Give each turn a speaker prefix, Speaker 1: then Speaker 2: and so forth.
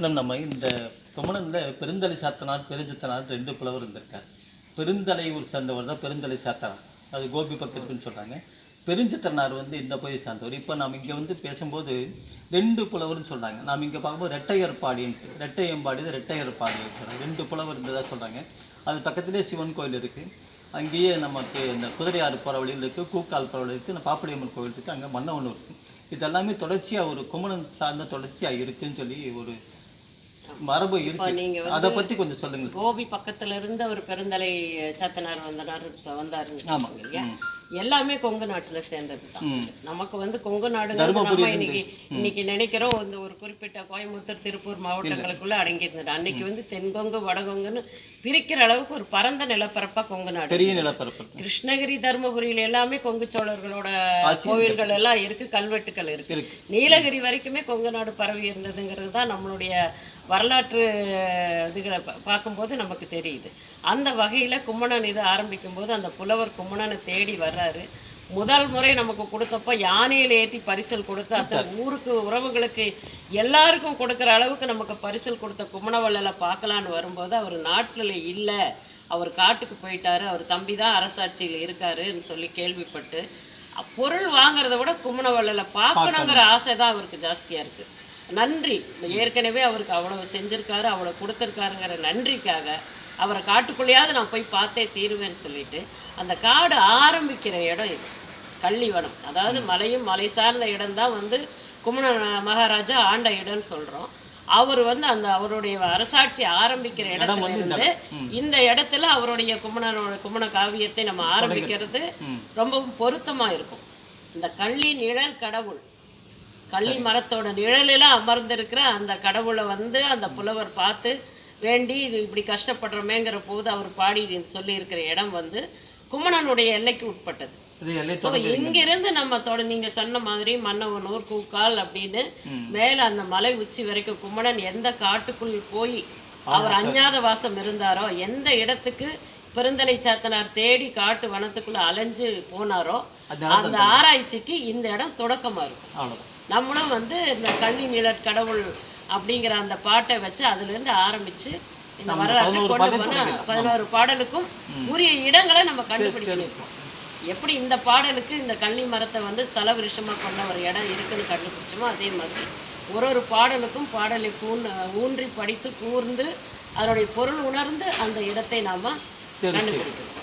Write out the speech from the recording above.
Speaker 1: நம்ம இந்த குமணனில் பெருந்தலை சாத்தனார் பெருஞ்சித்தனார் 2 புலவர் இருந்திருக்கார். பெருந்தலை ஊர் சேர்ந்தவர் தான் பெருந்தலை சாத்தனார், அது கோபி பக்கத்துக்குன்னு சொல்கிறாங்க. பெருஞ்சித்தனார் இந்த பகுதியை சார்ந்தவர். இப்போ நாம் இங்கே பேசும்போது 2 புலவர்னு சொல்கிறாங்க. நாம் இங்கே பார்க்கும்போது ரெட்டையர்பாடின்ட்டு, ரெட்டையம்பாடி ரெட்டையர்பாடி சொல்கிறாங்க. 2 புலவர் இருந்ததாக சொல்கிறாங்க. அது பக்கத்துலேயே சிவன் கோயில் இருக்குது. அங்கேயே நமக்கு இந்த குதிரையாறு போகிற வழியில் இருக்குது, கூக்கால் போகிற வழி இருக்குது, இந்த பாப்படியம்மன் கோயில் இருக்குது, அங்கே மன்னவன் இருக்குது. இதெல்லாமே தொடர்ச்சியாக ஒரு குமணன் சார்ந்த தொடர்ச்சியாக இருக்குன்னு சொல்லி ஒரு மரபு இருக்கு. அதை பத்தி கொஞ்சம் சொல்லுங்க.
Speaker 2: கோபி பக்கத்துல இருந்து ஒரு பெருந்தலை சாத்தனார் வந்தாருன்னு இல்லையா? எல்லாமே கொங்கு நாட்டுல சேர்ந்தது தான். நமக்கு கொங்கு நாடுங்கிறது நம்ம இன்னைக்கு நினைக்கிறோம் ஒரு குறிப்பிட்ட கோயம்புத்தூர் திருப்பூர் மாவட்டங்களுக்குள்ள அடங்கியிருந்தது. அன்னைக்கு தென்கொங்கு வடகொங்குன்னு பிரிக்கிற அளவுக்கு ஒரு பரந்த நிலப்பரப்பா கொங்கு நாடு,
Speaker 1: பெரிய நிலப்பரப்பு.
Speaker 2: கிருஷ்ணகிரி தர்மபுரியில எல்லாமே கொங்கு சோழர்களோட கோவில்கள் எல்லாம் இருக்கு, கல்வெட்டுக்கள் இருக்கு. நீலகிரி வரைக்குமே கொங்கு நாடு பரவி இருந்ததுங்கிறது தான் நம்மளுடைய வரலாற்று இதுகளை பார்க்கும்போது நமக்கு தெரியுது. அந்த வகையில் கும்மணன் இது ஆரம்பிக்கும் போது அந்த புலவர் கும்மணனை தேடி வர்றாரு. முதல் முறை நமக்கு கொடுத்தப்போ யானையில் ஏற்றி பரிசல் கொடுத்து அத்தனை ஊருக்கு உறவுகளுக்கு எல்லாருக்கும் கொடுக்குற அளவுக்கு நமக்கு பரிசல் கொடுத்த கும்மணவள்ளலை பார்க்கலான்னு வரும்போது அவர் நாட்டில் இல்லை, அவர் காட்டுக்கு போயிட்டாரு, அவர் தம்பி தான் அரசாட்சியில் இருக்காருன்னு சொல்லி கேள்விப்பட்டு பொருள் வாங்குறத விட கும்மணவள்ளலை பார்க்கணுங்கிற ஆசை தான் அவருக்கு ஜாஸ்தியாக இருக்குது. நன்றி, ஏற்கனவே அவருக்கு அவ்வளவு செஞ்சுருக்காரு, அவ்வளோ கொடுத்துருக்காருங்கிற நன்றிக்காக அவரை காட்டுக்குள்ளேயாவது நான் போய் பார்த்தே தீருவேன்னு சொல்லிட்டு அந்த காடு ஆரம்பிக்கிற இடம் இது கள்ளிவனம். அதாவது மலையும் மலை சார்ந்த இடம்தான் கும்மண மகாராஜா ஆண்ட இடம்னு சொல்கிறோம். அவர் அந்த அவருடைய அரசாட்சி ஆரம்பிக்கிற இடத்துல இருந்து இந்த இடத்துல அவருடைய கும்மண காவியத்தை நம்ம ஆரம்பிக்கிறது ரொம்பவும் பொருத்தமாக இருக்கும். இந்த கள்ளி நிழல் கடவுள், கள்ளி மரத்தோட நிழலில் அமர்ந்திருக்கிற அந்த கடவுளை அந்த புலவர் பார்த்து வேண்டி இது இப்படி கஷ்டப்படுறோமேங்கிற போது அவர் பாடி சொல்லியிருக்கிற இடம் கும்மணனுடைய எல்லைக்கு உட்பட்டது. இங்கிருந்து நம்ம நீங்க சொன்ன மாதிரி மன்னவனூர் கூக்கால் அப்படின்னு மேல அந்த மலை உச்சி வரைக்கும் கும்மணன் எந்த காட்டுக்குள் போய் அவர் அஞ்ஞாத வாசம் இருந்தாரோ, எந்த இடத்துக்கு பெருந்தலை சாத்தனார் தேடி காட்டு வனத்துக்குள்ள அலைஞ்சு போனாரோ அந்த ஆராய்ச்சிக்கு இந்த இடம் தொடக்கமா இருக்கும். நம்மளும் இந்த கள்ளி நிழற் கடவுள் அப்படிங்கிற அந்த பாட்டை வச்சு அதுலேருந்து ஆரம்பிச்சு இந்த வரலாற்றை கொண்டு போனால் 11 பாடலுக்கும் உரிய இடங்களை நம்ம கண்டுபிடிக்கணும். எப்படி இந்த பாடலுக்கு இந்த கள்ளி மரத்தை ஸ்தல விருஷமாக கொண்ட ஒரு இடம் இருக்குன்னு கண்டுபிடிச்சோமோ அதே மாதிரி ஒரு பாடலுக்கும் பாடலை ஊன்றி படித்து கூர்ந்து அதனுடைய பொருள் உணர்ந்து அந்த இடத்தை நாம் கண்டுபிடிக்கணும்.